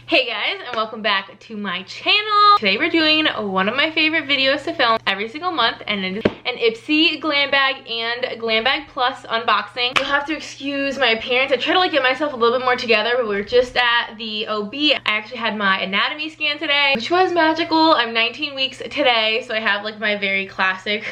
Hey guys, and welcome back to my channel. Today we're doing one of my favorite videos to film every single month, and it is an Ipsy Glam Bag and Glam Bag Plus unboxing. You'll have to excuse my appearance. I try to get myself a little bit more together, but we were just at the OB. I actually had my anatomy scan today, which was magical. I'm 19 weeks today, so I have my very classic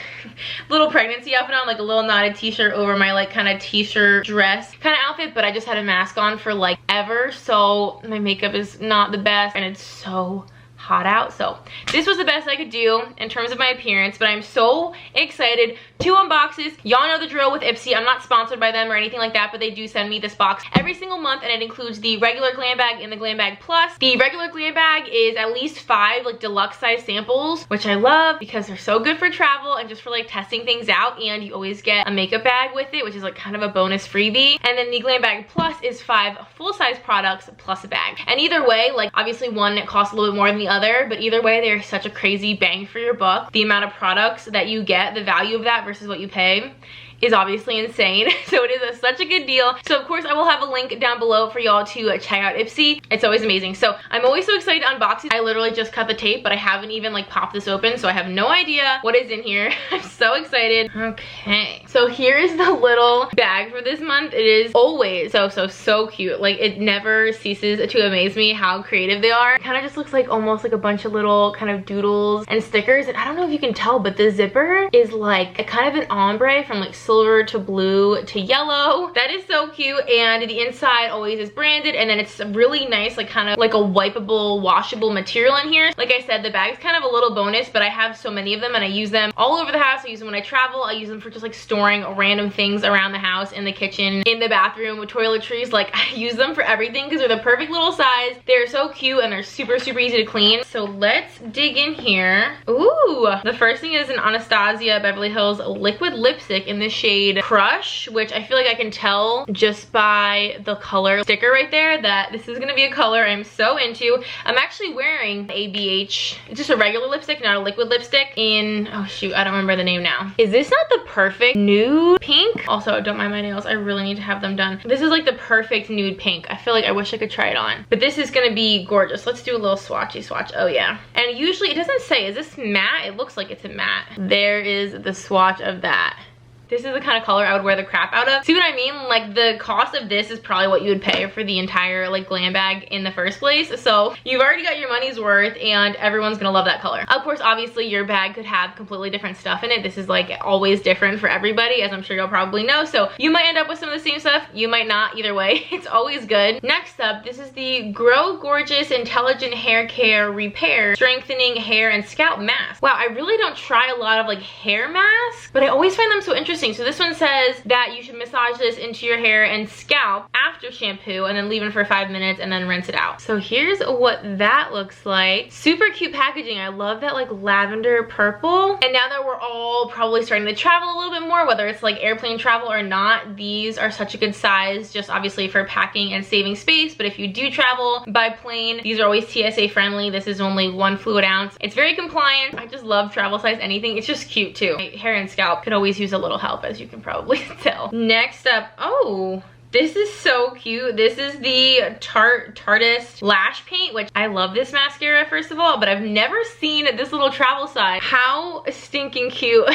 little pregnancy outfit on, a little knotted t-shirt over my kind of t-shirt dress kind of outfit, but I just had a mask on for ever, so my makeup is not the best and it's so hot out. So this was the best I could do in terms of my appearance, but I'm so excited to unbox this. Y'all know the drill with Ipsy. I'm not sponsored by them or anything like that, but they do send me this box every single month, and it includes the regular Glam Bag and the Glam Bag Plus. The regular Glam Bag is at least 5 deluxe size samples, which I love because they're so good for travel and just for testing things out, and you always get a makeup bag with it, which is kind of a bonus freebie. And then the Glam Bag Plus is 5 full-size products plus a bag. And either way, obviously one costs a little bit more than the other, but either way they're such a crazy bang for your buck. The amount of products that you get, the value of that versus what you pay, is obviously insane. So it is such a good deal. So of course I will have a link down below for y'all to check out Ipsy. It's always amazing. So I'm always so excited to unbox it. I literally just cut the tape, but I haven't even popped this open, so I have no idea what is in here. I'm so excited. Okay, so here's the little bag for this month. It is always so cute. It never ceases to amaze me how creative they are. It kind of just looks almost a bunch of little kind of doodles and stickers, and I don't know if you can tell, but the zipper is a kind of an ombre from silver to blue to yellow. That is so cute, and the inside always is branded, and then it's really nice, kind of a wipeable, washable material in here. Like I said, the bag's kind of a little bonus, but I have so many of them and I use them all over the house. I use them when I travel. I use them for just storing random things around the house, in the kitchen, in the bathroom, with toiletries. I use them for everything because they're the perfect little size. They're so cute and they're super easy to clean. So let's dig in here. Ooh, the first thing is an Anastasia Beverly Hills liquid lipstick in this shade Crush, which I feel I can tell just by the color sticker right there that this is gonna be a color I'm so into. I'm actually wearing ABH, just a regular lipstick, not a liquid lipstick, in, oh shoot, I don't remember the name now. Is this not the perfect nude pink? Also, don't mind my nails, I really need to have them done. This is the perfect nude pink. I feel I wish I could try it on, but this is gonna be gorgeous. Let's do a little swatchy swatch. Oh yeah. And usually it doesn't say, is this matte? It looks like it's a matte. There is the swatch of that. This is the kind of color I would wear the crap out of. See what I mean? The cost of this is probably what you would pay for the entire glam bag in the first place. So you've already got your money's worth, and everyone's gonna love that color. Of course, obviously your bag could have completely different stuff in it. This is always different for everybody, as I'm sure you'll probably know. So you might end up with some of the same stuff. You might not. Either way, it's always good. Next up, this is the Grow Gorgeous Intelligent Hair Care Repair Strengthening Hair and Scalp Mask. Wow, I really don't try a lot of hair masks, but I always find them so interesting. So this one says that you should massage this into your hair and scalp after shampoo, and then leave it for 5 minutes and then rinse it out. So here's what that looks like. Super cute packaging. I love that lavender purple. And now that we're all probably starting to travel a little bit more, whether it's airplane travel or not, these are such a good size, just obviously for packing and saving space. But if you do travel by plane, these are always TSA friendly. This is only 1 fluid ounce. It's very compliant. I just love travel size anything. It's just cute too. My hair and scalp could always use a little help, as you can probably tell. Next up, oh, this is so cute. This is the Tarteist Lash Paint, which I love this mascara, first of all, but I've never seen this little travel size. How stinking cute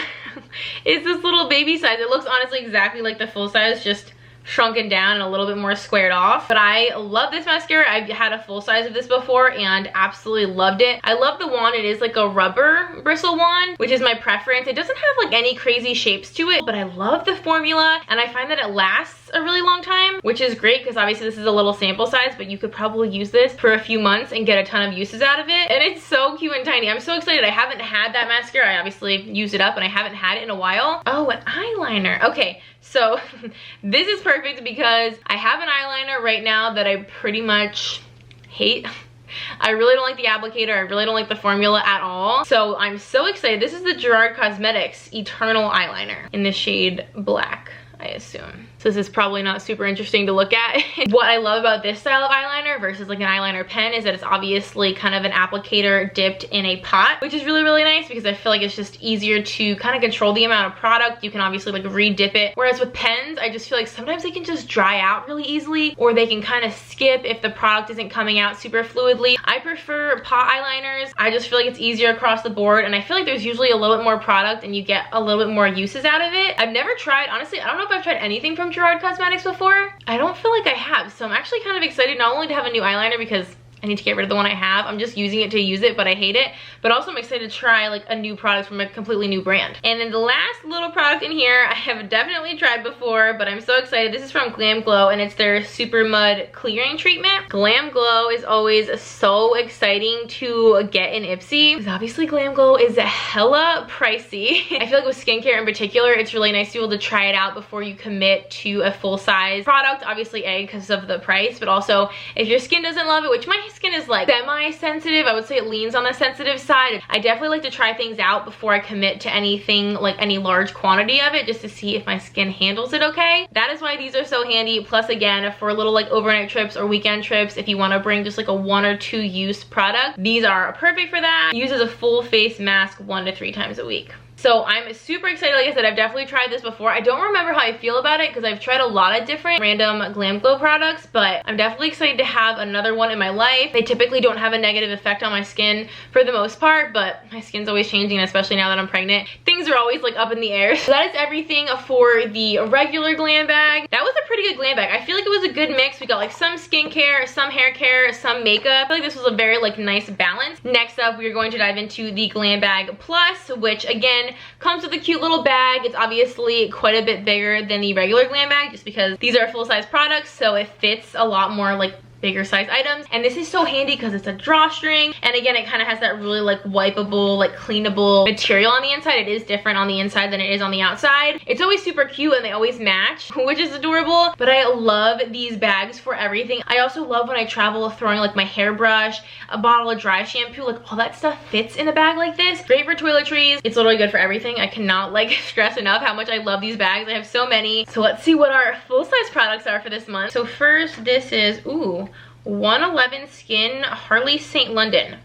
is this little baby size? It looks honestly exactly like the full size, just shrunken down and a little bit more squared off. But I love this mascara. I've had a full size of this before and absolutely loved it. I love the wand. It is a rubber bristle wand, which is my preference. It doesn't have any crazy shapes to it, but I love the formula, and I find that it lasts a really long time, which is great because obviously this is a little sample size, but you could probably use this for a few months and get a ton of uses out of it. And it's so cute and tiny. I'm so excited. I haven't had that mascara. I obviously used it up and I haven't had it in a while. Oh, an eyeliner. Okay, so this is perfect because I have an eyeliner right now that I pretty much hate. I really don't like the applicator. I really don't like the formula at all. So I'm so excited. This is the Gerard Cosmetics Eternal Eyeliner in the shade Black. I assume. So this is probably not super interesting to look at. What I love about this style of eyeliner versus like an eyeliner pen is that it's obviously kind of an applicator dipped in a pot, which is really, really nice because I feel like it's just easier to kind of control the amount of product. You can obviously like re-dip it. Whereas with pens, I just feel like sometimes they can just dry out really easily, or they can kind of skip if the product isn't coming out super fluidly. I prefer pot eyeliners. I just feel like it's easier across the board, and I feel like there's usually a little bit more product and you get a little bit more uses out of it. I've never tried, honestly, I don't know if I've tried anything from Gerard Cosmetics before. I don't feel like I have, so I'm actually kind of excited not only to have a new eyeliner because I need to get rid of the one I have. I'm just using it to use it, but I hate it. But also I'm excited to try like a new product from a completely new brand. And then the last little product in here, I have definitely tried before, but I'm so excited. This is from Glam Glow, and it's their Super Mud Clearing Treatment. Glam Glow is always so exciting to get in Ipsy, because obviously Glam Glow is hella pricey. I feel like with skincare in particular, it's really nice to be able to try it out before you commit to a full-size product. Obviously, A, because of the price, but also if your skin doesn't love it, which my skin is like semi-sensitive. I would say it leans on the sensitive side. I definitely like to try things out before I commit to anything, like any large quantity of it, just to see if my skin handles it okay. That is why these are so handy. Plus, again, for little like overnight trips or weekend trips, if you want to bring just like a 1 or 2 use product, these are perfect for that. Use as a full face mask 1 to 3 times a week. So I'm super excited. Like I said, I've definitely tried this before. I don't remember how I feel about it because I've tried a lot of different random Glam Glow products, but I'm definitely excited to have another one in my life. They typically don't have a negative effect on my skin for the most part, but my skin's always changing, especially now that I'm pregnant. Things are always like up in the air. So that is everything for the regular glam bag. That was a pretty good glam bag. I feel like it was a good mix. We got like some skincare, some hair care, some makeup. I feel like this was a very like nice balance. Next up, we are going to dive into the Glam Bag Plus, which again, comes with a cute little bag. It's obviously quite a bit bigger than the regular glam bag just because these are full-size products, so it fits a lot more like bigger size items. And this is so handy because it's a drawstring, and again, it kind of has that really like wipeable, like cleanable material on the inside. It is different on the inside than it is on the outside. It's always super cute and they always match, which is adorable. But I love these bags for everything. I also love when I travel throwing like my hairbrush, a bottle of dry shampoo, like all that stuff fits in a bag like this. Great for toiletries. It's literally good for everything. I cannot like stress enough how much I love these bags. I have so many. So let's see what our full-size products are for this month. So first, this is, ooh, 111 Skin Harley St. London.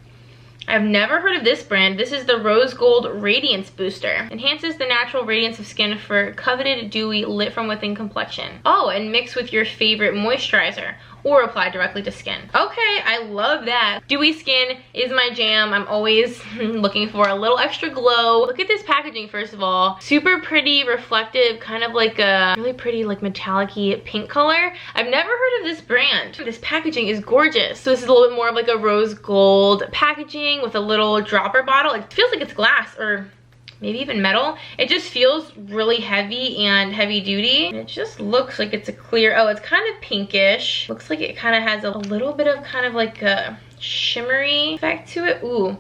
I've never heard of this brand. This is the Rose Gold Radiance Booster. Enhances the natural radiance of skin for coveted, dewy, lit from within complexion. Oh, and mix with your favorite moisturizer or apply directly to skin. Okay, I love that. Dewy skin is my jam. I'm always looking for a little extra glow. Look at this packaging, first of all. Super pretty, reflective, kind of like a really pretty like metallic-y pink color. I've never heard of this brand. This packaging is gorgeous. So this is a little bit more of like a rose gold packaging with a little dropper bottle. It feels like it's glass or maybe even metal. It just feels really heavy and heavy duty. And it just looks like it's a clear, oh, it's kind of pinkish. Looks like it kind of has a little bit of kind of like a shimmery effect to it. Ooh,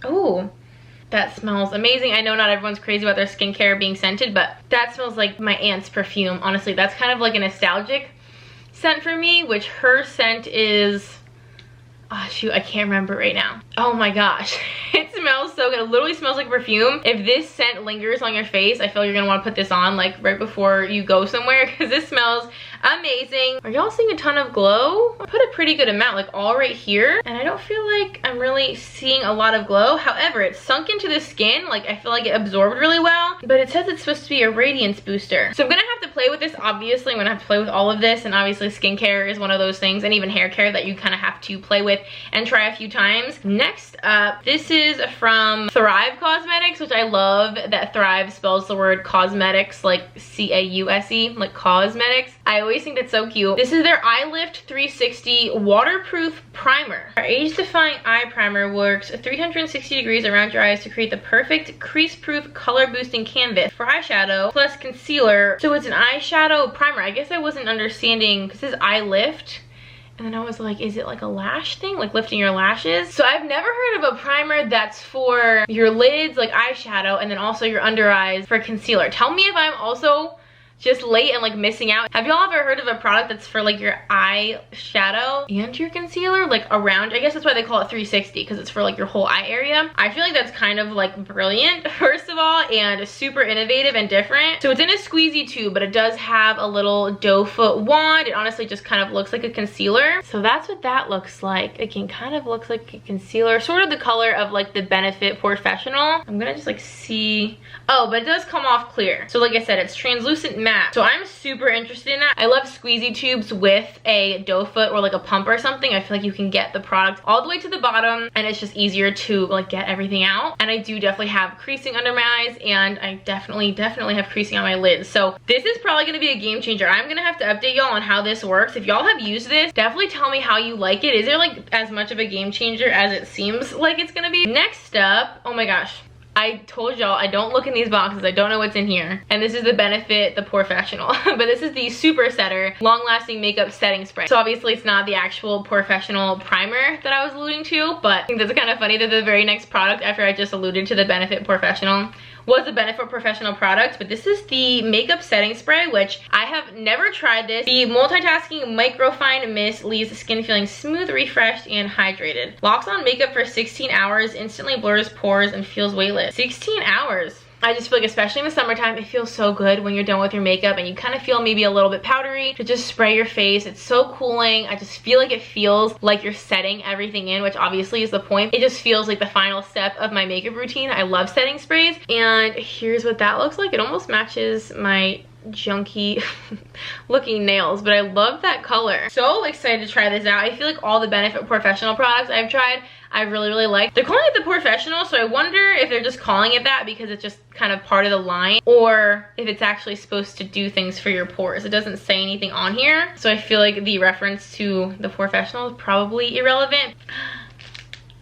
ooh, that smells amazing. I know not everyone's crazy about their skincare being scented, but that smells like my aunt's perfume. Honestly, that's kind of like a nostalgic scent for me, which her scent is, oh shoot, I can't remember right now. Oh my gosh, it smells so good. It literally smells like perfume. If this scent lingers on your face, I feel you're gonna wanna put this on like right before you go somewhere because this smells amazing. Are y'all seeing a ton of glow? I put a pretty good amount, like all right here, and I don't feel like I'm really seeing a lot of glow. However, it's sunk into the skin, like I feel like it absorbed really well, but it says it's supposed to be a radiance booster. So I'm gonna have to play with this, obviously. I'm gonna have to play with all of this, and obviously skincare is one of those things, and even hair care that you kind of have to play with and try a few times. Next up, this is from Thrive Cosmetics, which I love that Thrive spells the word cosmetics like C-A-U-S-E, like cosmetics. I always think that's so cute. This is their Eye Lift 360 Waterproof Primer. Our age-defying eye primer works 360 degrees around your eyes to create the perfect crease-proof, color-boosting canvas for eyeshadow plus concealer. So it's an eyeshadow primer. I guess I wasn't understanding, because this is Eye Lift. And then I was like, is it like a lash thing? Like lifting your lashes? So I've never heard of a primer that's for your lids, like eyeshadow, and then also your under eyes for concealer. Tell me if I'm also just late and like missing out. Have y'all ever heard of a product that's for like your eyeshadow and your concealer, like around, I guess that's why they call it 360, because it's for like your whole eye area. I feel like that's kind of like brilliant, first of all, and super innovative and different. So it's in a squeezy tube, but it does have a little doe foot wand. It honestly just kind of looks like a concealer. So that's what that looks like. Again, kind of looks like a concealer, sort of the color of like the Benefit Professional. I'm gonna just like see, oh, but it does come off clear. So like I said, it's translucent matte. So I'm super interested in that. I love squeezy tubes with a doe foot or like a pump or something. I feel like you can get the product all the way to the bottom and it's just easier to like get everything out. And I do definitely have creasing under my eyes, and I definitely have creasing on my lids. So this is probably gonna be a game changer. I'm gonna have to update y'all on how this works. If y'all have used this, definitely tell me how you like it. Is it like as much of a game changer as it seems like it's gonna be? Next up, oh my gosh, I told y'all I don't look in these boxes. I don't know what's in here. And this is the Benefit, the Professional. But this is the Super Setter Long Lasting Makeup Setting Spray. So obviously it's not the actual Professional primer that I was alluding to, but I think that's kind of funny that the very next product after I just alluded to the Benefit Professional was the Benefit Professional product. But this is the Makeup Setting Spray, which I have never tried this. The multitasking microfine mist leaves skin feeling smooth, refreshed, and hydrated. Locks on makeup for 16 hours, instantly blurs pores, and feels weightless. 16 hours. I just feel like, especially in the summertime, it feels so good when you're done with your makeup and you kind of feel maybe a little bit powdery to just spray your face. It's so cooling. I just feel like it feels like you're setting everything in, which obviously is the point. It just feels like the final step of my makeup routine. I love setting sprays, and here's what that looks like. It almost matches my junky looking nails, but I love that color. So excited to try this out. I feel like all the Benefit Professional products I've tried, I really like. They're calling it the Professional, so I wonder if they're just calling it that because it's just kind of part of the line, or if it's actually supposed to do things for your pores. It doesn't say anything on here, so I feel like the reference to the Professional is probably irrelevant.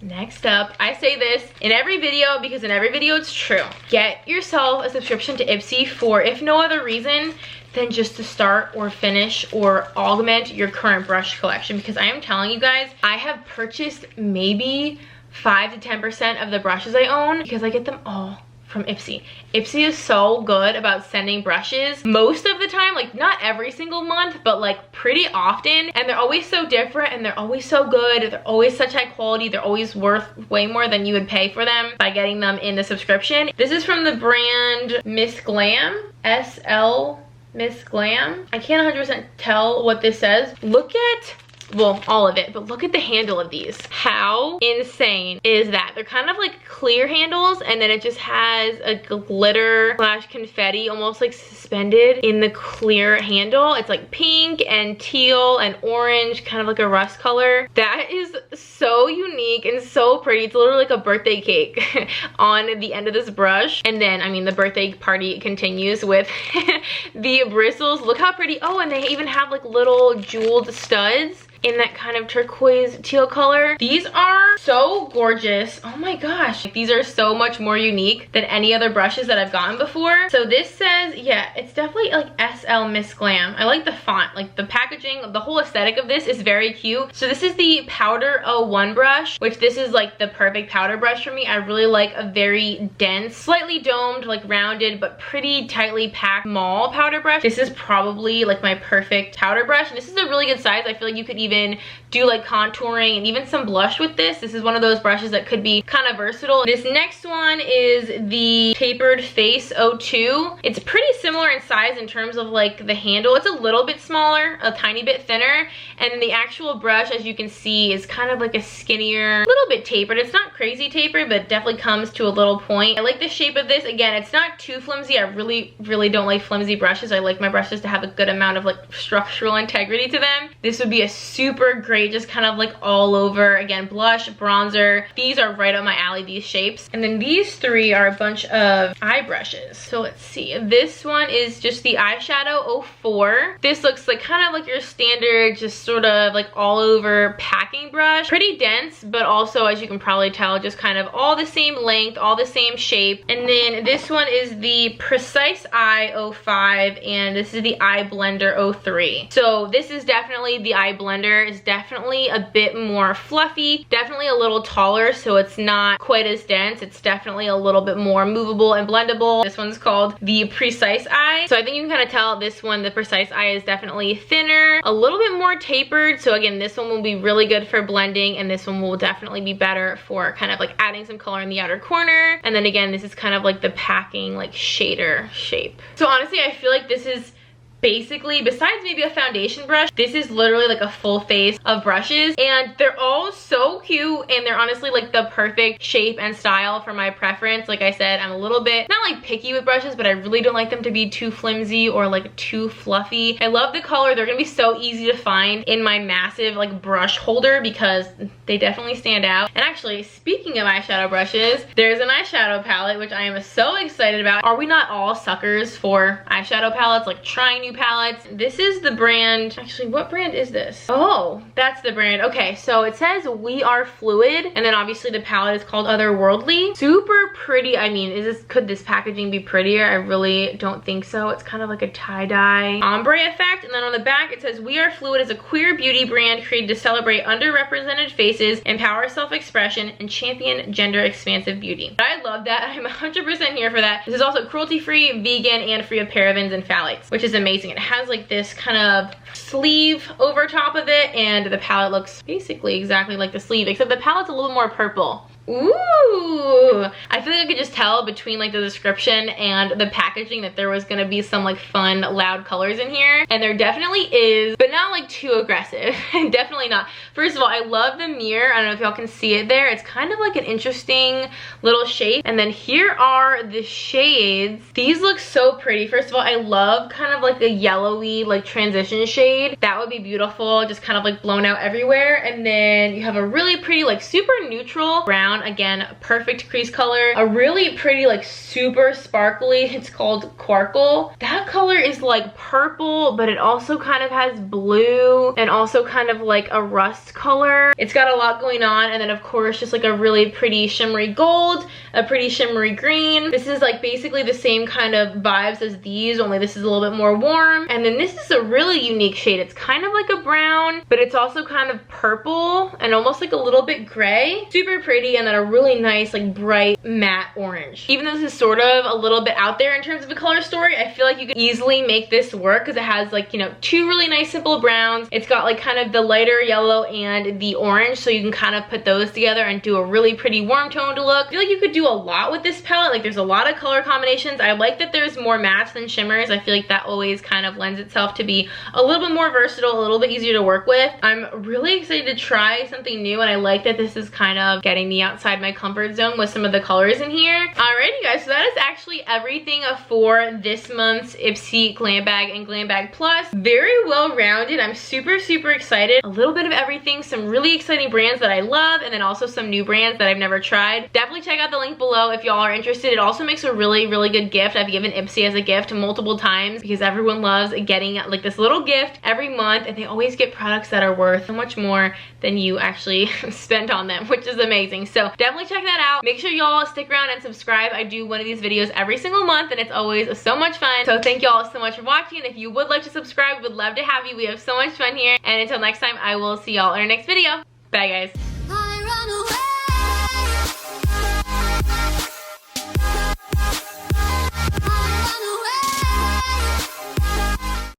Next up, I say this in every video because in every video it's true. Get yourself a subscription to Ipsy for, if no other reason, than just to start or finish or augment your current brush collection. Because I am telling you guys, I have purchased maybe 5 to 10% of the brushes I own because I get them all from Ipsy. Ipsy is so good about sending brushes most of the time, like not every single month, but like pretty often, and they're always so different and they're always so good. They're always such high quality. They're always worth way more than you would pay for them by getting them in the subscription. This is from the brand Miss Glam, SL Miss Glam. I can't 100% tell what this says. Look at, well, all of it, but look at the handle of these. How insane is that? They're kind of like clear handles, and then it just has a glitter slash confetti almost like suspended in the clear handle. It's like pink and teal and orange, kind of like a rust color. That is so unique and so pretty. It's literally like a birthday cake on the end of this brush. And then, I mean, the birthday party continues with the bristles. Look how pretty. Oh, and they even have like little jeweled studs in that kind of turquoise teal color. These are so gorgeous. Oh my gosh. These are so much more unique than any other brushes that I've gotten before. So this says, yeah, it's definitely like SL Miss Glam. I like the font, like the packaging, the whole aesthetic of this is very cute. So this is the Powder 01 brush, which this is like the perfect powder brush for me. I really like a very dense, slightly domed, like rounded, but pretty tightly packed small powder brush. This is probably like my perfect powder brush. And this is a really good size. I feel like you could even do like contouring and even some blush with this. This is one of those brushes that could be kind of versatile. This next one is the Tapered Face 02. It's pretty similar in size in terms of like the handle. It's a little bit smaller, a tiny bit thinner, and then the actual brush, as you can see, is kind of like a skinnier, little bit tapered. It's not crazy tapered, but it definitely comes to a little point. I like the shape of this. Again, it's not too flimsy. I really don't like flimsy brushes. I like my brushes to have a good amount of like structural integrity to them. This would be a super great, just kind of like all over, again, blush, bronzer. These are right up my alley, these shapes. And then these three are a bunch of eye brushes. So let's see. This one is just the Eyeshadow 04. This looks like kind of like your standard, just sort of like all over packing brush. Pretty dense, but also, as you can probably tell, just kind of all the same length, all the same shape. And then this one is the Precise Eye 05, and this is the Eye Blender 03. So this is definitely the eye blender. Is definitely definitely a bit more fluffy, definitely a little taller, so it's not quite as dense. It's definitely a little bit more movable and blendable. This one's called the Precise Eye. So I think you can kind of tell this one, the Precise Eye, is definitely thinner, a little bit more tapered. So again, this one will be really good for blending, and this one will definitely be better for kind of like adding some color in the outer corner. And then again, this is kind of like the packing like shader shape. So honestly, I feel like this is basically, besides maybe a foundation brush, this is literally like a full face of brushes, and they're all so cute, and they're honestly like the perfect shape and style for my preference. Like I said, I'm a little bit not like picky with brushes, but I really don't like them to be too flimsy or like too fluffy. I love the color. They're gonna be so easy to find in my massive like brush holder because they definitely stand out. And actually, speaking of eyeshadow brushes, there's an eyeshadow palette which I am so excited about. Are we not all suckers for eyeshadow palettes, like trying new palettes? This is the brand, actually what brand is this? Oh, that's the brand. Okay, so it says We Are Fluid, and then obviously the palette is called Otherworldly. Super pretty. I mean, could this packaging be prettier? I really don't think so. It's kind of like a tie-dye ombre effect. And then on the back it says We Are Fluid is a queer beauty brand created to celebrate underrepresented faces, empower self-expression, and champion gender expansive beauty. I love that. I'm 100% here for that. This is also cruelty-free, vegan, and free of parabens and phthalates, which is amazing. It has like this kind of sleeve over top of it, and the palette looks basically exactly like the sleeve, except the palette's a little more purple. Ooh, I feel like I could just tell between like the description and the packaging that there was gonna be some like fun, loud colors in here, and there definitely is, but not like too aggressive. Definitely not. First of all, I love the mirror. I don't know if y'all can see it there. It's kind of like an interesting little shape, and then here are the shades. These look so pretty. First of all, I love kind of like a yellowy like transition shade. That would be beautiful, just kind of like blown out everywhere. And then you have a really pretty like super neutral brown. Again, perfect crease color. A really pretty like super sparkly, it's called Quarkle. That color is like purple, but it also kind of has blue and also kind of like a rust color. It's got a lot going on. And then of course just like a really pretty shimmery gold, a pretty shimmery green. This is like basically the same kind of vibes as these, only this is a little bit more warm. And then this is a really unique shade. It's kind of like a brown, but it's also kind of purple and almost like a little bit gray. Super pretty. And then a really nice like bright matte orange. Even though this is sort of a little bit out there in terms of a color story, I feel like you could easily make this work because it has like, you know, two really nice simple browns. It's got like kind of the lighter yellow and the orange, so you can kind of put those together and do a really pretty warm toned look. I feel like you could do a lot with this palette. Like there's a lot of color combinations. I like that there's more mattes than shimmers. I feel like that always kind of lends itself to be a little bit more versatile, a little bit easier to work with. I'm really excited to try something new, and I like that this is kind of getting me outside my comfort zone with some of the colors in here. Alrighty guys, so that is actually everything for this month's Ipsy Glam Bag and Glam Bag Plus. Very well rounded. I'm super excited. A little bit of everything, some really exciting brands that I love, and then also some new brands that I've never tried. Definitely check out the link below if y'all are interested. It also makes a really good gift. I've given Ipsy as a gift multiple times because everyone loves getting like this little gift every month, and they always get products that are worth so much more than you actually spent on them, which is amazing. So definitely check that out. Make sure y'all stick around and subscribe. I do one of these videos every single month, and it's always so much fun. So thank y'all so much for watching, and if you would like to subscribe, would love to have you. We have so much fun here, and until next time, I will see y'all in our next video. Bye guys.